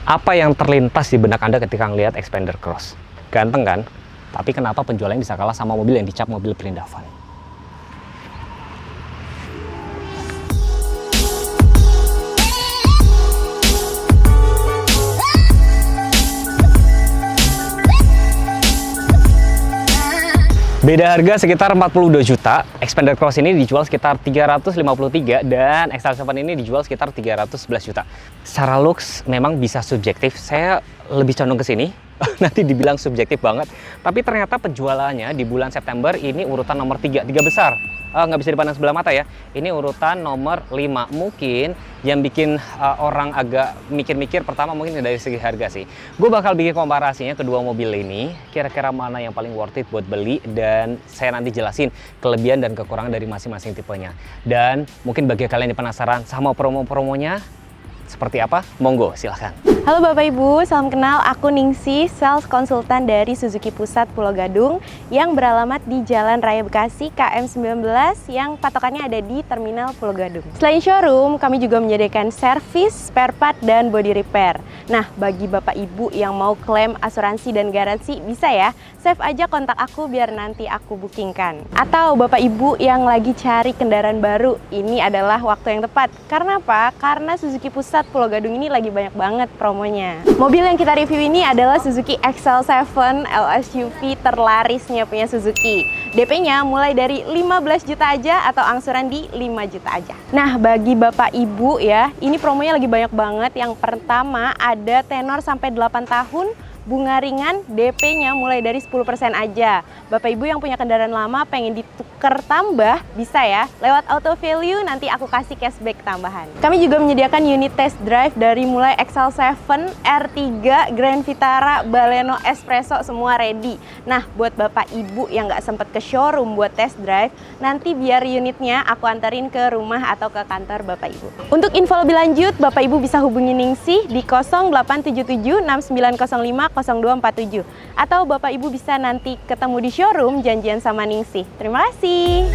Apa yang terlintas di benak Anda ketika ngelihat Xpander Cross? Ganteng kan? Tapi kenapa penjualannya bisa kalah sama mobil yang dicap mobil perindavan? Beda harga sekitar 42 juta, Xpander Cross ini dijual sekitar 353 dan XL7 ini dijual sekitar 311 juta. Secara looks memang bisa subjektif, saya lebih condong ke sini, nanti dibilang subjektif banget. Tapi ternyata penjualannya di bulan September ini urutan nomor 3 besar. Nggak bisa dipandang sebelah mata ya, ini urutan nomor 5. Mungkin yang bikin orang agak mikir-mikir pertama mungkin dari segi harga sih. Gue bakal bikin komparasinya kedua mobil ini, kira-kira mana yang paling worth it buat beli, dan saya nanti jelasin kelebihan dan kekurangan dari masing-masing tipenya. Dan mungkin bagi kalian yang penasaran sama promo-promonya seperti apa, monggo silahkan. Halo Bapak Ibu, salam kenal. Aku Ningsih, sales konsultan dari Suzuki Pusat Pulau Gadung yang beralamat di Jalan Raya Bekasi KM19 yang patokannya ada di Terminal Pulau Gadung. Selain showroom, kami juga menyediakan servis, spare part, dan body repair. Nah, bagi Bapak Ibu yang mau klaim asuransi dan garansi, bisa ya, save aja kontak aku biar nanti aku bookingkan. Atau Bapak Ibu yang lagi cari kendaraan baru, ini adalah waktu yang tepat. Karena apa? Karena Suzuki Pusat Pulau Gadung ini lagi banyak banget promonya. Mobil yang kita review ini adalah Suzuki XL7 LSUV terlarisnya punya Suzuki. DP-nya mulai dari 15 juta aja atau angsuran di 5 juta aja. Nah, bagi Bapak Ibu ya, ini promonya lagi banyak banget. Yang pertama ada tenor sampai 8 tahun, bunga ringan, DP-nya mulai dari 10% aja. Bapak Ibu yang punya kendaraan lama pengen ditukar tambah, bisa ya. Lewat auto value nanti aku kasih cashback tambahan. Kami juga menyediakan unit test drive dari mulai XL7, R3, Grand Vitara, Baleno, Espresso, semua ready. Nah, buat Bapak Ibu yang nggak sempet ke showroom buat test drive, nanti biar unitnya aku anterin ke rumah atau ke kantor Bapak Ibu. Untuk info lebih lanjut, Bapak Ibu bisa hubungi Ningsih di 0877 6905 0247 atau Bapak Ibu bisa nanti ketemu di showroom janjian sama Ningsih. Terima kasih.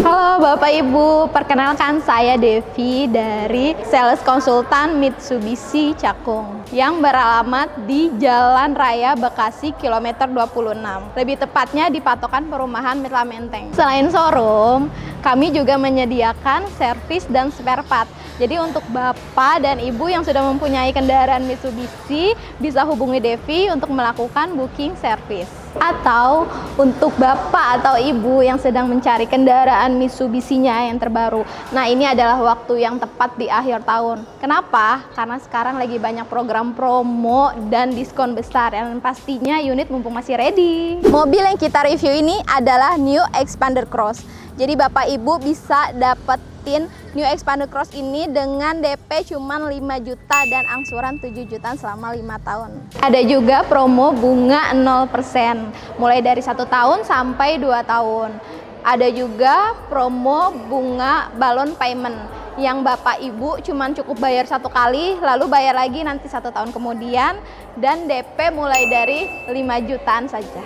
Halo Bapak Ibu, perkenalkan saya Devi dari sales konsultan Mitsubishi Cakung yang beralamat di Jalan Raya Bekasi kilometer 26. Lebih tepatnya di patokan perumahan Mitra Menteng. Selain showroom, kami juga menyediakan servis dan spare part. Jadi untuk Bapak dan Ibu yang sudah mempunyai kendaraan Mitsubishi bisa hubungi Devi untuk melakukan booking servis. Atau untuk Bapak atau Ibu yang sedang mencari kendaraan Mitsubishi-nya yang terbaru. Nah, ini adalah waktu yang tepat di akhir tahun. Kenapa? Karena sekarang lagi banyak program promo dan diskon besar yang pastinya unit mumpung masih ready. Mobil yang kita review ini adalah New Xpander Cross. Jadi Bapak Ibu bisa dapetin New Xpander Cross ini dengan DP cuma 5 juta dan angsuran 7 jutaan selama 5 tahun. Ada juga promo bunga 0%, mulai dari 1 tahun sampai 2 tahun. Ada juga promo bunga balon payment, yang Bapak Ibu cuman cukup bayar 1 kali, lalu bayar lagi nanti 1 tahun kemudian, dan DP mulai dari 5 jutaan saja.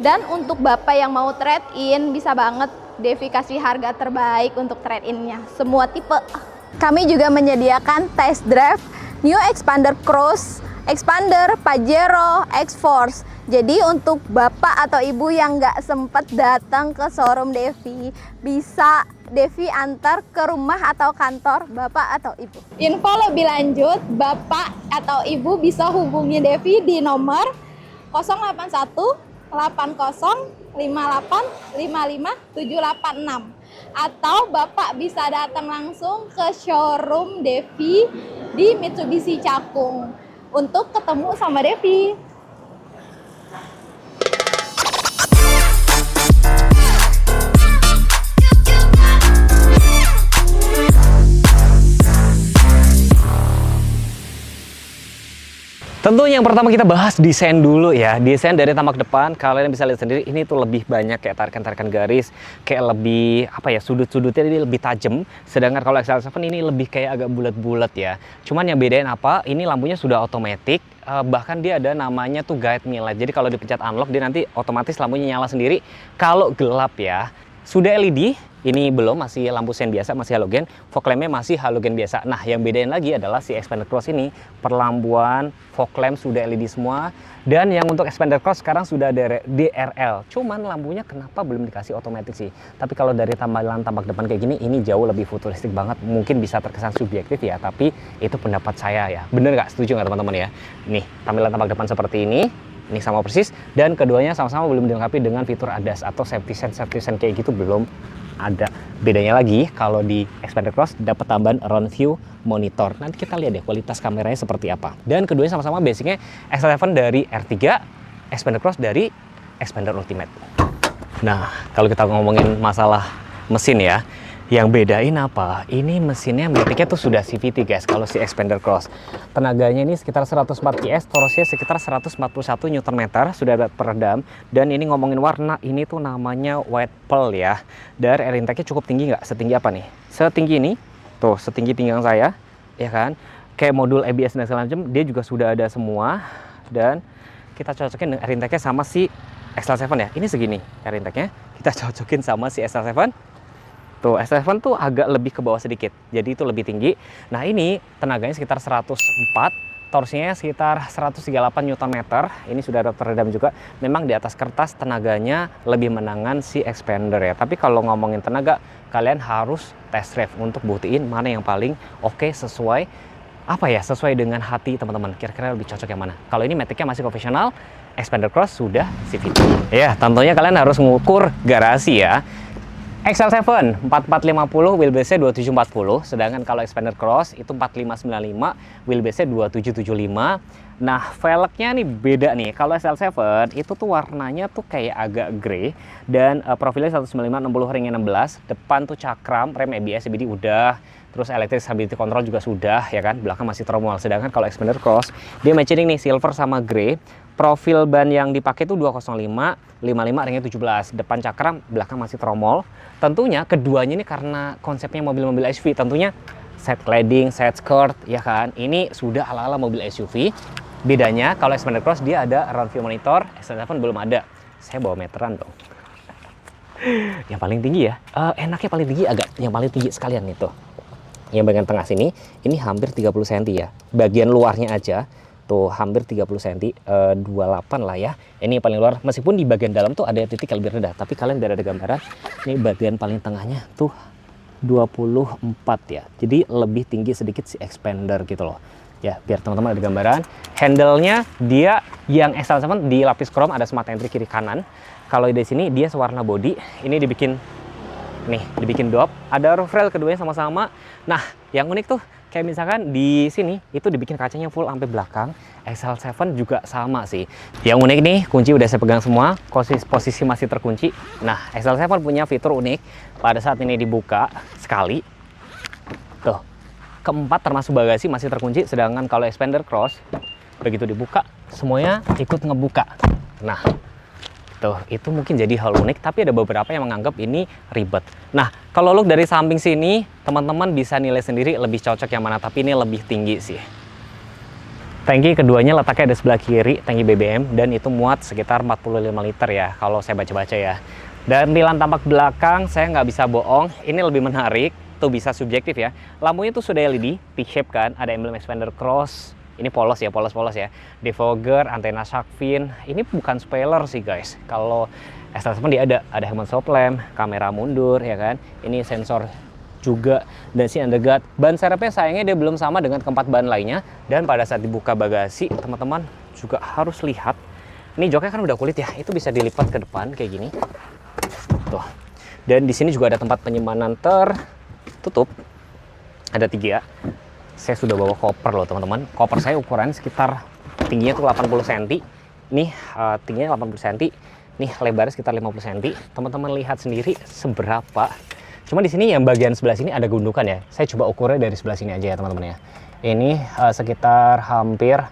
Dan untuk Bapak yang mau trade-in, bisa banget Devi kasih harga terbaik untuk trade-in-nya, semua tipe. Kami juga menyediakan test drive New Xpander Cross, Xpander, Pajero, X-Force. Jadi untuk Bapak atau Ibu yang nggak sempat datang ke showroom Devi, bisa Devi antar ke rumah atau kantor Bapak atau Ibu. Info lebih lanjut, Bapak atau Ibu bisa hubungi Devi di nomor 081 80 58 55 786 atau Bapak bisa datang langsung ke showroom Devi di Mitsubishi Cakung untuk ketemu sama Devi. Tentu yang pertama kita bahas desain dulu ya. Desain dari tampak depan, kalian bisa lihat sendiri ini tuh lebih banyak kayak tarikan-tarikan garis, kayak lebih apa ya, sudut-sudutnya ini lebih tajam. Sedangkan kalau XL7 ini lebih kayak agak bulat-bulat ya. Cuman yang bedain apa? Ini lampunya sudah otomatis, bahkan dia ada namanya tuh guide me light. Jadi kalau dipencet unlock dia nanti otomatis lampunya nyala sendiri. Kalau gelap ya, sudah LED Ini belum, masih lampu sen biasa, masih halogen. Fog lampnya masih halogen biasa. Nah, yang bedain lagi adalah si Xpander Cross ini perlampuan fog lamp sudah LED semua. Dan yang untuk Xpander Cross sekarang sudah ada DRL. Cuman lampunya kenapa belum dikasih otomatis sih? Tapi kalau dari tampilan tampak depan kayak gini, ini jauh lebih futuristik banget. Mungkin bisa terkesan subjektif ya, tapi itu pendapat saya ya. Bener nggak? Setuju nggak teman-teman ya? Nih, tampilan tampak depan seperti ini. Ini sama persis. Dan keduanya sama-sama belum dilengkapi dengan fitur ADAS atau safety sense kayak gitu belum ada. Bedanya lagi kalau di Xpander Cross dapat tambahan around view monitor. Nanti kita lihat deh kualitas kameranya seperti apa. Dan keduanya sama-sama basicnya X7 dari R3, Xpander Cross dari Xpander Ultimate. Nah, kalau kita ngomongin masalah mesin ya, yang bedain apa? Ini mesinnya Matic-nya tuh sudah CVT guys. Kalau si Xpander Cross tenaganya ini sekitar 104 PS, torsinya sekitar 141 Nm, sudah ada peredam. Dan ini ngomongin warna, ini tuh namanya white pearl ya. Dan air intake-nya cukup tinggi nggak? Setinggi apa nih? Setinggi ini, tuh setinggi pinggang saya, ya kan? Kayak modul ABS dan segala macam, dia juga sudah ada semua. Dan kita cocokin air intake-nya sama si XL7 ya. Ini segini air intake-nya, kita cocokin sama si XL7. Tuh, S7 tuh agak lebih ke bawah sedikit, jadi itu lebih tinggi. Nah, ini tenaganya sekitar 104, torsinya sekitar 138 Nm. Ini sudah ada peredam juga. Memang di atas kertas tenaganya lebih menangan si Xpander ya. Tapi kalau ngomongin tenaga, kalian harus test drive untuk buktiin mana yang paling oke sesuai sesuai dengan hati teman-teman. Kira-kira lebih cocok yang mana? Kalau ini Matic-nya masih konvensional, Xpander Cross sudah CVT. Ya, tentunya kalian harus mengukur garasi ya. XL7 4450, wheelbase-nya 2740, sedangkan kalau Xpander Cross itu 4595, wheelbase-nya 2775. Nah, velgnya nih beda nih. Kalau XL7 itu tuh warnanya tuh kayak agak grey dan profilnya 195/60 ring 16. Depan tuh cakram, rem ABS CBD udah, terus electric stability control juga sudah ya kan. Belakang masih tromol. Sedangkan kalau Xpander Cross dia matching nih silver sama grey. Profil ban yang dipakai itu 205, 55 ringnya 17. Depan cakram, belakang masih tromol. Tentunya keduanya ini karena konsepnya mobil-mobil SUV, tentunya set cladding, set skirt ya kan. Ini sudah ala-ala mobil SUV. Bedanya kalau Xpander Cross dia ada around view monitor, XL7 belum ada. Saya bawa meteran dong. Yang paling tinggi ya. Enaknya paling tinggi agak yang paling tinggi sekalian nih tuh. Yang bagian tengah sini ini hampir 30 cm ya. Bagian luarnya aja tuh hampir 30 cm, 28 lah ya. Ini paling luar, meskipun di bagian dalam tuh ada titik yang lebih rendah, tapi kalian biar ada gambaran, ini bagian paling tengahnya tuh 24 ya. Jadi lebih tinggi sedikit si Xpander gitu loh. Ya, biar teman-teman ada gambaran. Handle-nya dia yang XL7 di lapis chrome, ada smart entry kiri kanan. Kalau di sini dia sewarna body, ini dibikin dop, ada roof rail keduanya sama-sama. Nah, yang unik tuh kayak misalkan di sini itu dibikin kacanya full sampai belakang. XL7 juga sama sih. Yang unik nih, kunci udah saya pegang semua, posisi masih terkunci. Nah, XL7 punya fitur unik. Pada saat ini dibuka sekali, tuh, keempat termasuk bagasi masih terkunci. Sedangkan kalau Xpander Cross, begitu dibuka, semuanya ikut ngebuka. Nah, tuh, itu mungkin jadi hal unik, tapi ada beberapa yang menganggap ini ribet. Nah, kalau look dari samping sini, teman-teman bisa nilai sendiri lebih cocok yang mana, tapi ini lebih tinggi sih. Tangki keduanya letaknya ada sebelah kiri, tangki BBM, dan itu muat sekitar 45 liter ya, kalau saya baca-baca ya. Dan tampilan tampak belakang, saya nggak bisa bohong, ini lebih menarik, tuh bisa subjektif ya. Lampunya tuh sudah LED, T-shape kan, ada emblem Xpander Cross. Ini polos ya, polos ya. Defogger, antena shark fin. Ini bukan spoiler sih guys. Kalau XL7 dia ada helmet stop lamp, kamera mundur ya kan. Ini sensor juga dan si underguard. Ban serepnya sayangnya dia belum sama dengan keempat ban lainnya. Dan pada saat dibuka bagasi, teman-teman juga harus lihat. Ini joknya kan udah kulit ya. Itu bisa dilipat ke depan kayak gini. Tuh. Dan di sini juga ada tempat penyimpanan tertutup. Ada 3. Saya sudah bawa koper loh teman-teman. Koper saya ukuran sekitar tingginya tuh 80 cm. Nih tingginya 80 cm. Nih lebarnya sekitar 50 cm. Teman-teman lihat sendiri seberapa. Cuma di sini yang bagian sebelah sini ada gundukan ya. Saya coba ukurnya dari sebelah sini aja ya teman-teman ya. Ini sekitar hampir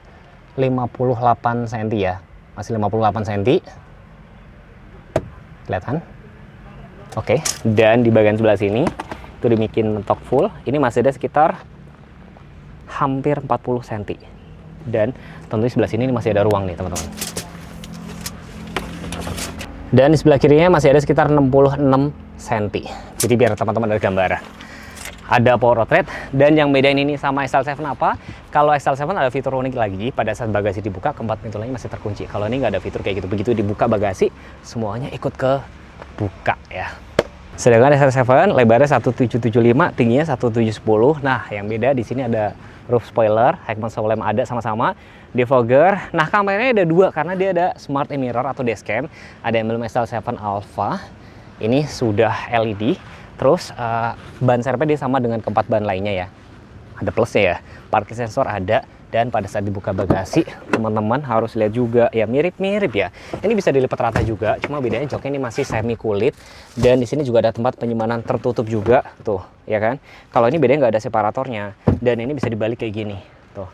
58 cm ya. Masih 58 cm. Kelihatan? Oke. Dan di bagian sebelah sini itu dibikin mentok full. Ini masih ada sekitar hampir 40 cm. Dan tentunya sebelah sini masih ada ruang nih teman-teman. Dan di sebelah kirinya masih ada sekitar 66 cm. Jadi biar teman-teman ada gambaran. Ada power outlet, dan yang bedain ini sama XL7 apa? Kalau XL7 ada fitur unik lagi, pada saat bagasi dibuka, keempat pintu lainnya masih terkunci. Kalau ini nggak ada fitur kayak gitu. Begitu dibuka bagasi, semuanya ikut ke buka ya. Sedangkan XL7 lebarnya 1775, tingginya 1710. Nah, yang beda di sini ada roof spoiler, Heckman lamp ada sama-sama, defogger. Nah, kameranya ada dua karena dia ada smart mirror atau dashcam. Ada emblem XL7 Alpha. Ini sudah LED. Terus ban serepnya dia sama dengan keempat ban lainnya ya. Ada plusnya ya. Parking sensor ada, dan pada saat dibuka bagasi, teman-teman harus lihat juga ya, mirip-mirip ya. Ini bisa dilipat rata juga, cuma bedanya joknya ini masih semi kulit, dan di sini juga ada tempat penyimpanan tertutup juga tuh, ya kan. Kalau ini bedanya nggak ada separatornya, dan ini bisa dibalik kayak gini tuh.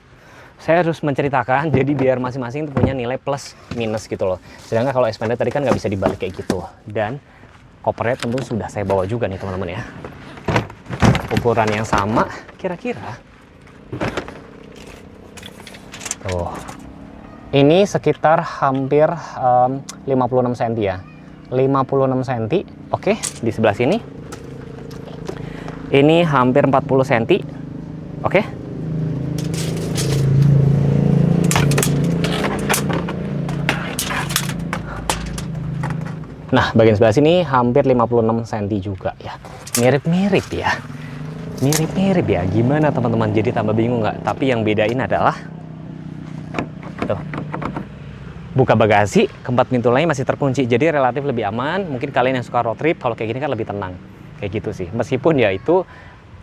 Saya harus menceritakan jadi biar masing-masing punya nilai plus minus gitu loh. Sedangkan kalau expander tadi kan nggak bisa dibalik kayak gitu. Dan kopernya tentu sudah saya bawa juga nih teman-teman ya. Ukuran yang sama kira-kira. Tuh. Ini sekitar hampir 56 cm ya. 56 cm. Oke, di sebelah sini. Ini hampir 40 cm. Oke. Nah, bagian sebelah sini hampir 56 cm juga ya. Mirip-mirip ya. Mirip-mirip ya. Gimana teman-teman? Jadi tambah bingung nggak? Tapi yang bedain adalah tuh. Buka bagasi, keempat pintu lainnya masih terkunci. Jadi relatif lebih aman. Mungkin kalian yang suka road trip, kalau kayak gini kan lebih tenang. Kayak gitu sih. Meskipun ya itu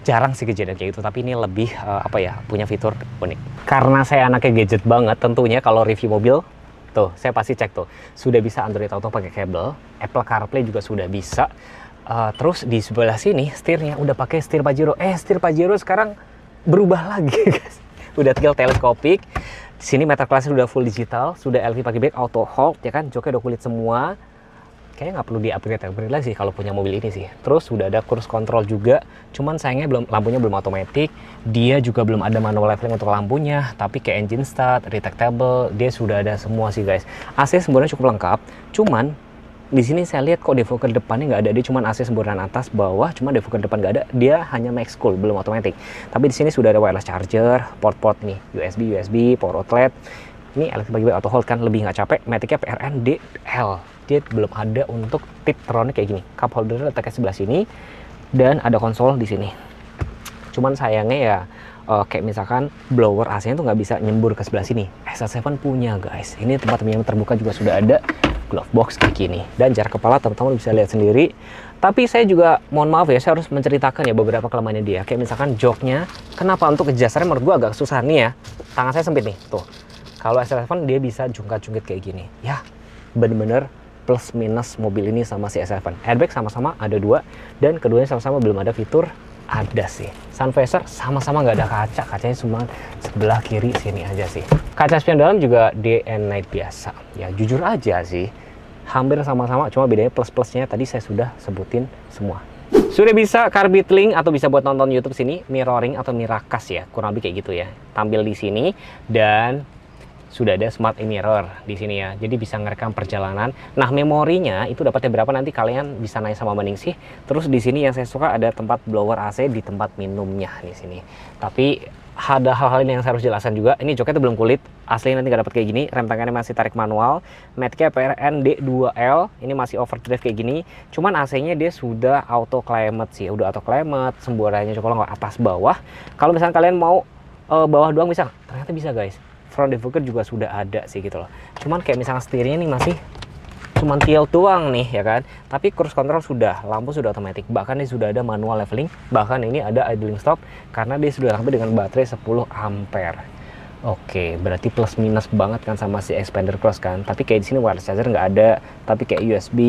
jarang sih kejadian kayak gitu, tapi ini lebih apa ya, punya fitur unik. Karena saya anaknya gadget banget, tentunya kalau review mobil tuh, saya pasti cek tuh, sudah bisa Android Auto pakai kabel, Apple CarPlay juga sudah bisa. Terus di sebelah sini setirnya udah pakai setir Pajero. Setir Pajero sekarang berubah lagi, guys. Udah tinggal teleskopik. Di sini meter kelasnya udah full digital, sudah LV pakai back auto hold, ya kan, joknya udah kulit semua. Kayaknya nggak perlu di-upgrade lagi sih kalau punya mobil ini sih. Terus sudah ada cruise control juga, cuman sayangnya lampunya belum otomatis. Dia juga belum ada manual leveling untuk lampunya, tapi kayak engine start, redetectable, dia sudah ada semua sih guys. AC sebenarnya cukup lengkap, cuman di sini saya lihat kok defogger depannya nggak ada, dia cuma AC semburan atas bawah, cuma defogger depan nggak ada, dia hanya max cool, belum otomatis. Tapi di sini sudah ada wireless charger, port nih, USB, power outlet. Ini LCD auto hold kan, lebih nggak capek. Matic-nya PRN DL, dia belum ada untuk Tiptronic kayak gini. Cup holder letaknya sebelah sini, dan ada konsol di sini. Cuman sayangnya ya, kayak misalkan blower AC-nya tuh nggak bisa nyembur ke sebelah sini. XL7 punya guys. Ini tempat minum terbuka juga sudah ada, glove box kayak gini. Dan jarak kepala teman-teman bisa lihat sendiri. Tapi saya juga mohon maaf ya, saya harus menceritakan ya beberapa kelemahannya dia. Kayak misalkan joknya, kenapa untuk adjusternya menurut gua agak susah nih ya. Tangan saya sempit nih, tuh. Kalau XL7 dia bisa jungkat-jungkit kayak gini. Ya, bener-bener plus minus mobil ini sama si XL7. Airbag sama-sama ada dua, dan keduanya sama-sama belum ada fitur ada sih. Sun visor sama-sama nggak ada kaca, kacanya cuma sebelah kiri sini aja sih. Kaca spion dalam juga day and night biasa. Ya jujur aja sih, hampir sama-sama, cuma bedanya plus-plusnya tadi saya sudah sebutin semua. Sudah bisa Carbide Link atau bisa buat nonton YouTube sini, mirroring atau Miracast ya, kurang lebih kayak gitu ya. Tampil di sini, dan sudah ada smart mirror di sini ya, jadi bisa ngerekam perjalanan. Nah, memorinya itu dapatnya berapa nanti kalian bisa nanya sama Maningsih. Terus di sini yang saya suka ada tempat blower AC di tempat minumnya di sini. Tapi ada hal-hal yang saya harus jelaskan juga. Ini joknya tuh belum kulit, asli nanti nggak dapat kayak gini. Rem tangannya masih tarik manual. Matic-nya PRN D2L, ini masih overdrive kayak gini. Cuman AC-nya dia sudah auto climate sih, udah auto climate, semburannya coba nggak atas bawah. Kalau misalnya kalian mau bawah doang bisa, ternyata bisa guys. Front defogger juga sudah ada sih gitu loh. Cuman kayak misalnya setirnya nih masih cuman tilt doang nih ya kan. Tapi cruise control sudah, lampu sudah otomatis. Bahkan ini sudah ada manual leveling. Bahkan ini ada idling stop karena dia sudah dilengkapi dengan baterai 10 ampere. Oke, berarti plus minus banget kan sama si Expander Cross kan. Tapi kayak di sini wireless charger nggak ada. Tapi kayak USB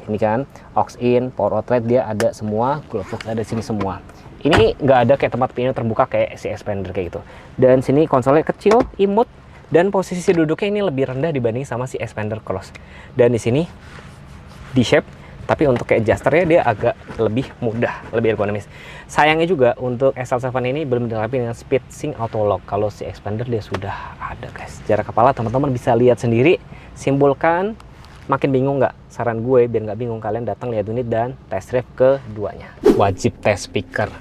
ini kan, aux in, power outlet dia ada semua, glove box ada sini semua. Ini nggak ada kayak tempat piano terbuka kayak si Expander kayak gitu. Dan sini konsolnya kecil, imut, dan posisi duduknya ini lebih rendah dibanding sama si Expander Cross. Dan di sini D-shape, tapi untuk kayak adjusternya dia agak lebih mudah, lebih ergonomis. Sayangnya juga untuk XL7 ini belum dilengkapi dengan speed sync auto lock. Kalau si Expander dia sudah ada guys. Jarak kepala teman-teman bisa lihat sendiri, simpulkan Makin bingung nggak? Saran gue biar nggak bingung, kalian datang lihat unit dan test drive keduanya. Wajib tes speaker.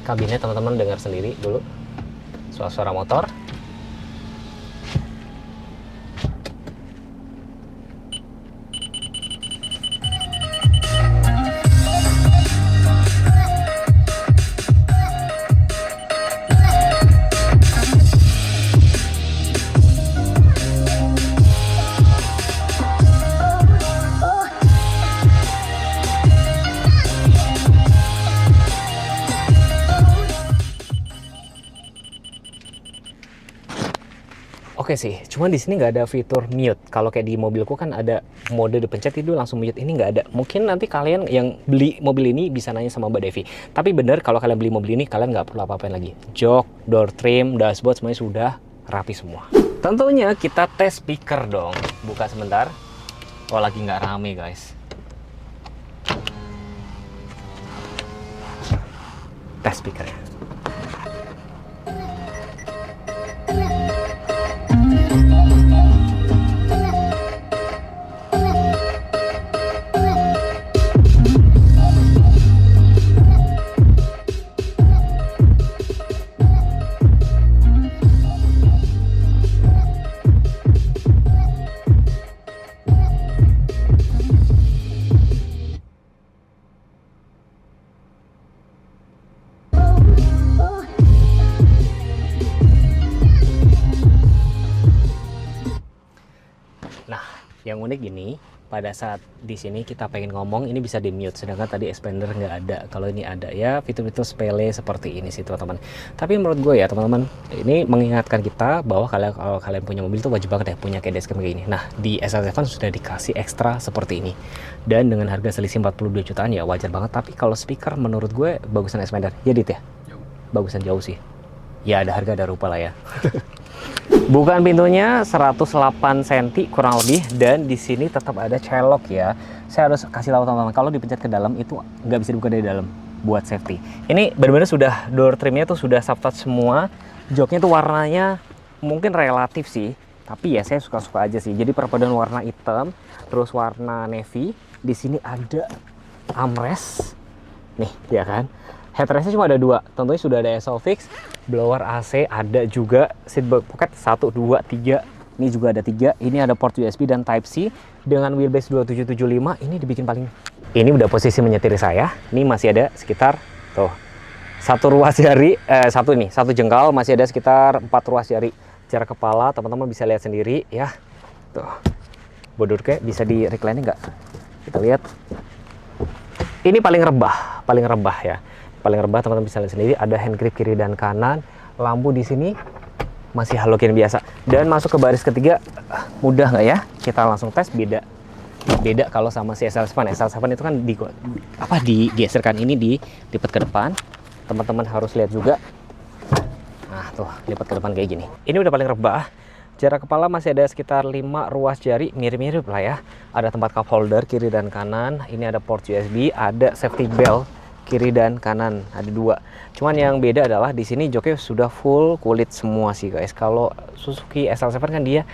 Kabinnya teman-teman dengar sendiri dulu suara motor. Oke sih, cuman di sini nggak ada fitur mute. Kalau kayak di mobilku kan ada mode dipencet itu langsung mute, ini nggak ada. Mungkin nanti kalian yang beli mobil ini bisa nanya sama Mbak Devi. Tapi bener kalau kalian beli mobil ini kalian nggak perlu apa-apain lagi. Jok, door trim, dashboard semuanya sudah rapi semua. Tentunya kita tes speaker dong. Buka sebentar. Oh lagi nggak rame guys. Tes speakernya. Yang unik gini, pada saat di sini kita pengen ngomong ini bisa di mute, sedangkan tadi expander nggak ada. Kalau ini ada ya fitur-fitur sepele seperti ini sih teman-teman. Tapi menurut gue ya teman-teman, ini mengingatkan kita bahwa kalau kalian punya mobil tuh wajib banget ya punya kayak dashcam kayak gini. Nah di SL7 sudah dikasih ekstra seperti ini, dan dengan harga selisih 42 jutaan ya wajar banget. Tapi kalau speaker menurut gue bagusan expander ya Dit ya, bagusan jauh sih. Ya ada harga ada rupa lah ya. Bukan pintunya 108 cm kurang lebih, dan di sini tetap ada celok ya. Saya harus kasih tahu teman-teman, kalau dipencet ke dalam itu nggak bisa dibuka dari dalam buat safety. Ini benar-benar sudah door trimnya tuh sudah soft touch semua. Joknya tuh warnanya mungkin relatif sih, tapi ya saya suka-suka aja sih. Jadi perpaduan warna hitam terus warna navy. Di sini ada armrest nih ya kan. Headrestnya cuma ada 2, tentunya sudah ada Solfix, blower AC ada juga, seatbelt pocket 1, 2, 3, ini juga ada 3, ini ada port USB dan Type C dengan wheelbase 2775, ini dibikin paling, ini udah posisi menyetiri saya, ini masih ada sekitar, tuh, satu ruas jari, satu jengkal masih ada sekitar 4 ruas jari, jarak kepala teman-teman bisa lihat sendiri ya, tuh, bodornya bisa di recline nggak, kita lihat, ini paling rebah ya. Paling rebah teman-teman bisa lihat sendiri, ada hand grip kiri dan kanan, lampu di sini masih halogen biasa, dan masuk ke baris ketiga mudah nggak ya? Kita langsung tes. Beda kalau sama si SL7 itu kan digeserkan, ini dilipat ke depan, teman-teman harus lihat juga. Nah tuh lipat ke depan kayak gini, ini udah paling rebah. Jarak kepala masih ada sekitar 5 ruas jari, mirip-mirip lah ya. Ada tempat cup holder kiri dan kanan, ini ada port USB, ada safety belt kiri dan kanan, ada 2. Cuman yang beda adalah di sini joknya sudah full kulit semua sih guys. Kalau Suzuki SL7 kan dia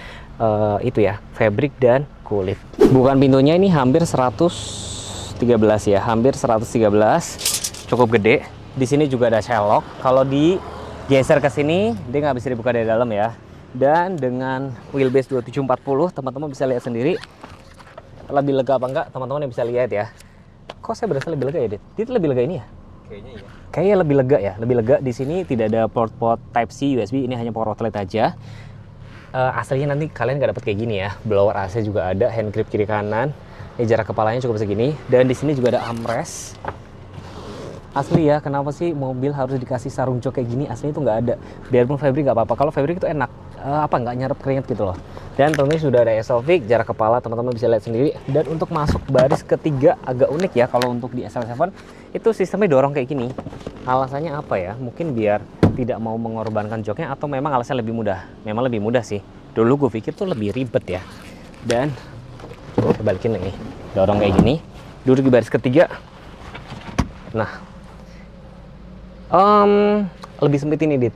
itu ya, fabric dan kulit. Bukan pintunya ini hampir 113 ya, hampir 113, cukup gede. Di sini juga ada celok. Kalau digeser ke sini dia nggak bisa dibuka dari dalam ya. Dan dengan wheelbase 2740 teman-teman bisa lihat sendiri lebih lega apa enggak, teman-teman yang bisa lihat ya. Kok saya berasa lebih lega ya, Dit? Dit lebih lega ini ya? Kayaknya iya. Kayaknya lebih lega ya, lebih lega. Di sini tidak ada port Type C USB, ini hanya power outlet aja. Aslinya nanti kalian nggak dapat kayak gini ya. Blower AC juga ada, hand grip kiri kanan. Ini jarak kepalanya cukup segini, dan di sini juga ada armrest. Asli ya, kenapa sih mobil harus dikasih sarung jok kayak gini? Aslinya itu nggak ada. Biarpun fabric nggak apa-apa. Kalau fabric itu enak, nggak nyerap keringet gitu loh. Dan tentunya sudah ada Solfix, jarak kepala teman-teman bisa lihat sendiri. Dan untuk masuk baris ketiga agak unik ya, kalau untuk di SL7 itu sistemnya dorong kayak gini. Alasannya apa ya? Mungkin biar tidak mau mengorbankan joknya, atau memang alasannya lebih mudah. Memang lebih mudah sih. Dulu gue pikir tuh lebih ribet ya. Dan balikin nih, dorong kayak gini, duduk di baris ketiga. Nah, lebih sempit ini, Dit.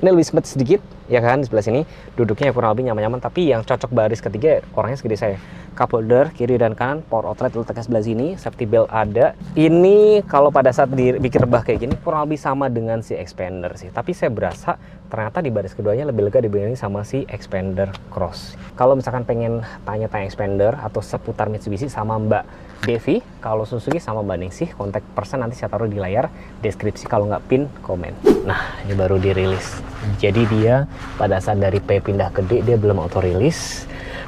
Ini lebih sempit sedikit, ya kan, di sebelah sini. Duduknya kurang lebih nyaman-nyaman, tapi yang cocok baris ketiga orangnya segede saya. Cup holder kiri dan kanan, power outlet letaknya sebelah sini, safety belt ada. Ini kalau pada saat dibikin rebah kayak gini kurang lebih sama dengan si Expander sih. Tapi saya berasa ternyata di baris keduanya lebih lega dibanding sama si Expander Cross. Kalau misalkan pengen tanya-tanya Expander atau seputar Mitsubishi sama Mbak Devi, kalau Suzuki sama Mbak Ningsih, kontak person nanti saya taruh di layar deskripsi, kalau nggak pin komen. Nah, ini baru dirilis. Jadi dia pada saat dari P pindah ke D, dia belum auto rilis.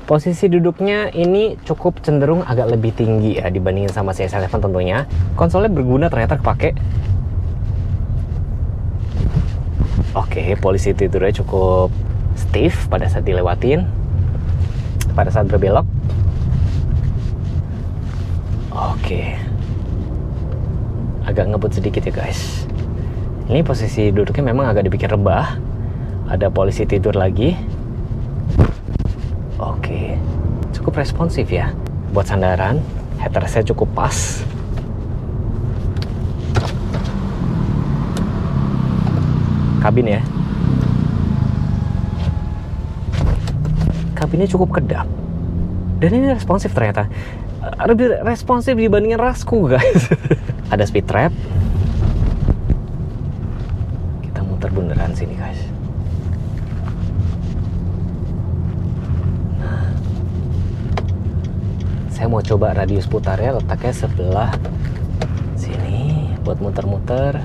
Posisi duduknya ini cukup cenderung agak lebih tinggi ya dibandingin sama si SL7 tentunya. Konsolnya berguna ternyata kepake. Oke, posisi tidurnya cukup stiff pada saat dilewatin, pada saat berbelok. Oke, agak ngebut sedikit ya guys. Ini posisi duduknya memang agak dibikin rebah. Ada polisi tidur lagi. Oke, cukup responsif ya buat sandaran. Headrestnya cukup pas. Kabin ya, kabinnya cukup kedap. Dan ini responsif ternyata. Lebih responsif dibandingin Rasku guys. Ada speed trap. Kita muter bundaran sini guys. Nah, saya mau coba radius putarnya, letaknya sebelah sini buat muter-muter.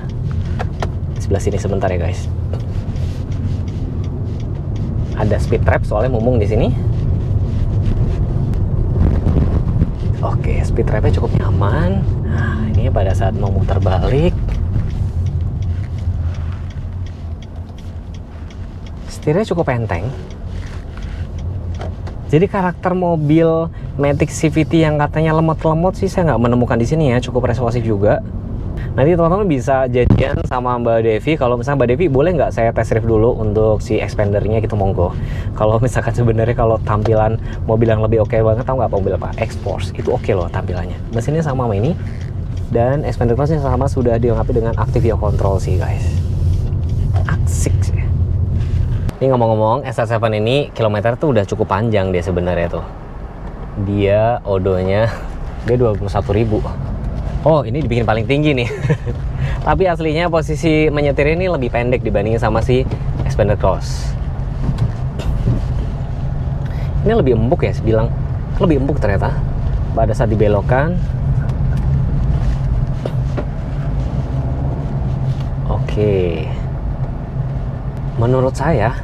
Sebelah sini sebentar ya guys. Ada speed trap soalnya mumpung di sini. Oke, speed trapnya cukup nyaman. Nah, ini pada saat mau muter balik, setirnya cukup enteng. Jadi karakter mobil Matic CVT yang katanya lemot-lemot sih saya nggak menemukan di sini ya, cukup responsif juga. Nanti teman-teman bisa jadian sama Mbak Devi. Kalau misalnya Mbak Devi boleh nggak saya test drive dulu untuk si Expandernya gitu, monggo. Kalau misalkan sebenarnya kalau tampilan mobil yang lebih oke banget, tahu nggak mobil apa? X-Force itu oke loh tampilannya. Mesinnya sama ini dan Expander Cross-nya sama, sudah dilengkapi dengan Active Yaw Control sih guys. Asik sih. Ini ngomong-ngomong SL7 ini kilometer tuh udah cukup panjang dia sebenarnya tuh. Dia odonya dia 21.000. Oh, ini dibikin paling tinggi nih. Tapi aslinya posisi menyetir ini lebih pendek dibandingin sama si Expander Cross. Ini lebih empuk ya, bilang lebih empuk ternyata pada saat dibelokkan. Oke. Menurut saya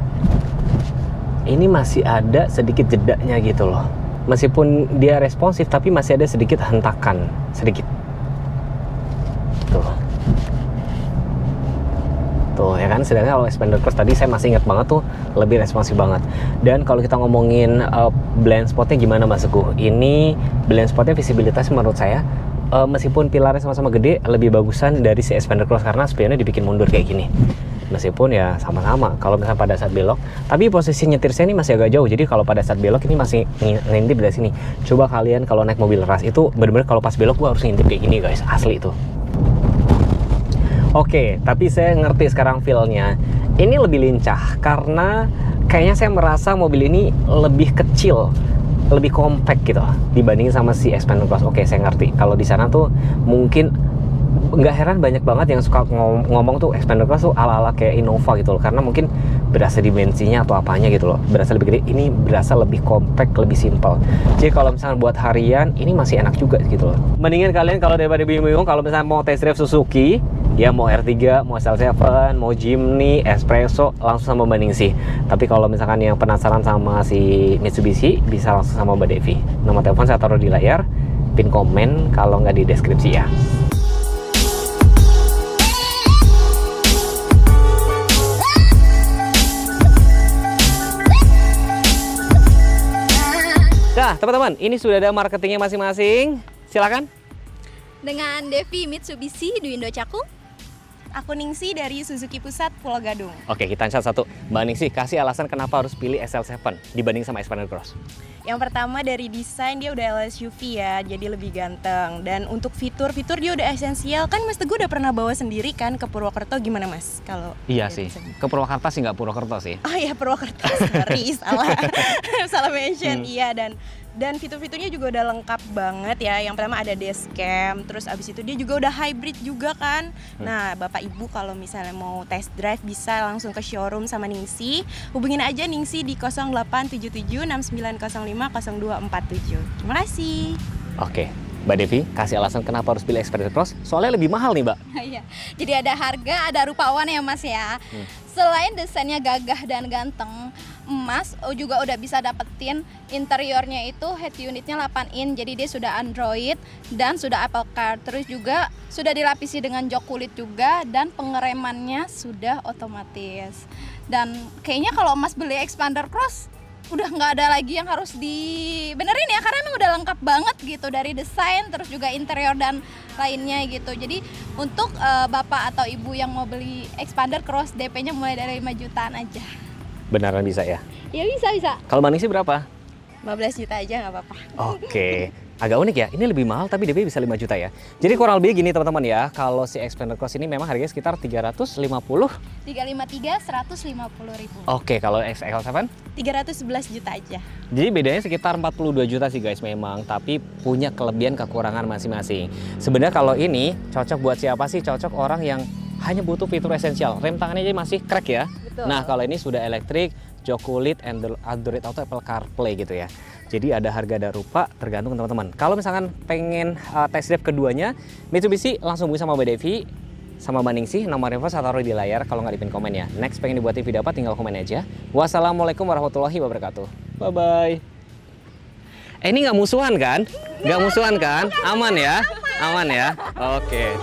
ini masih ada sedikit jedanya gitu loh. Meskipun dia responsif tapi masih ada sedikit hentakan, sedikit. Tuh ya kan, sedangkan kalau Expander Cross tadi saya masih ingat banget tuh lebih responsif banget. Dan kalau kita ngomongin blind spotnya gimana Mas Teguh? Ini blind spotnya visibilitasnya menurut saya meskipun pilarnya sama-sama gede, lebih bagusan dari si Expander Cross karena spionnya dibikin mundur kayak gini. Meskipun ya sama-sama kalau misalnya pada saat belok, tapi posisi nyetir saya ini masih agak jauh. Jadi kalau pada saat belok ini masih ngintip dari sini. Coba kalian kalau naik mobil ras itu bener-bener kalau pas belok gua harus ngintip kayak gini guys, asli itu. Oke, tapi saya ngerti sekarang feel-nya. Ini lebih lincah karena kayaknya saya merasa mobil ini lebih kecil, lebih compact gitu dibandingin sama si Expander Cross. Oke, saya ngerti. Kalau di sana tuh mungkin nggak heran banyak banget yang suka ngomong tuh Expander Cross tuh ala-ala kayak Innova gitu loh, karena mungkin berasa dimensinya atau apanya gitu loh, berasa lebih gede. Ini berasa lebih compact, lebih simple. Jadi kalau misalnya buat harian ini masih enak juga gitu loh. Mendingan kalian kalau daripada bingung kalau misalnya mau test drive Suzuki, ya mau R3, mau SL7, mau Jimny, Espresso, langsung sama Mbak Ningsih. Tapi kalau misalkan yang penasaran sama si Mitsubishi, bisa langsung sama Mbak Devi. Nomor telepon saya taruh di layar, pin komen kalau nggak di deskripsi ya. Nah, teman-teman, ini sudah ada marketingnya masing-masing. Silakan. Dengan Devi Mitsubishi di Indo Cakung. Aku Ningsih dari Suzuki Pusat Pulau Gadung. Oke, kita satu-satu. Mbak Ningsih, kasih alasan kenapa harus pilih SL7 dibanding sama Expander Cross. Yang pertama dari desain dia udah LSUV ya, jadi lebih ganteng. Dan untuk fitur-fitur dia udah esensial. Kan Mas Teguh udah pernah bawa sendiri kan ke Purwokerto, gimana Mas? Kalau Iya sih, ke Purwakarta sih nggak Purwokerto sih. Oh iya Purwokerto, sorry salah salah mention. Iya, dan fitur-fiturnya juga udah lengkap banget ya. Yang pertama ada dashcam, terus abis itu dia juga udah hybrid juga kan. Nah Bapak Ibu kalau misalnya mau test drive bisa langsung ke showroom sama Ningsi. Hubungin aja Ningsi di 087769050247. Terima kasih. Oke, Mbak Devi, kasih alasan kenapa harus pilih Xpander Cross? Soalnya lebih mahal nih, Mbak. Iya, jadi ada harga, ada rupawan ya Mas ya. Selain desainnya gagah dan ganteng, Mas juga udah bisa dapetin interiornya itu head unitnya 8 in, jadi dia sudah Android dan sudah Apple Car. Terus juga sudah dilapisi dengan jok kulit juga dan pengeremannya sudah otomatis. Dan kayaknya kalau Mas beli Xpander Cross udah nggak ada lagi yang harus dibenerin ya, karena emang udah lengkap banget gitu dari desain terus juga interior dan lainnya gitu. Jadi untuk bapak atau ibu yang mau beli Xpander Cross DP-nya mulai dari 5 jutaan aja. Beneran bisa ya? Ya bisa. Kalau Mbak Ningsi berapa? 15 juta aja nggak apa-apa. Oke, agak unik ya. Ini lebih mahal tapi DP bisa 5 juta ya. Jadi kurang lebih gini teman-teman ya. Kalau si Xpander Cross ini memang harganya sekitar 350. 353 150.000. Oke, kalau XL7? 311 juta aja. Jadi bedanya sekitar 42 juta sih guys memang, tapi punya kelebihan kekurangan masing-masing. Sebenarnya kalau ini cocok buat siapa sih? Cocok orang yang hanya butuh fitur esensial. Rem tangannya aja masih crack ya. Betul. Nah, kalau ini sudah elektrik, jok kulit, Android Auto, Apple CarPlay gitu ya. Jadi ada harga ada rupa tergantung teman-teman. Kalau misalkan pengen test drive keduanya, Mitsubishi langsung hubungi sama Mbak Devi sama Mbak Ningsi. Nomor info saya taruh di layar kalau nggak di pin komen ya. Next pengen dibuatin video apa tinggal komen aja. Wassalamualaikum warahmatullahi wabarakatuh. Bye-bye. Ini nggak musuhan kan? Nggak musuhan kan? Aman ya? Aman ya? Oke.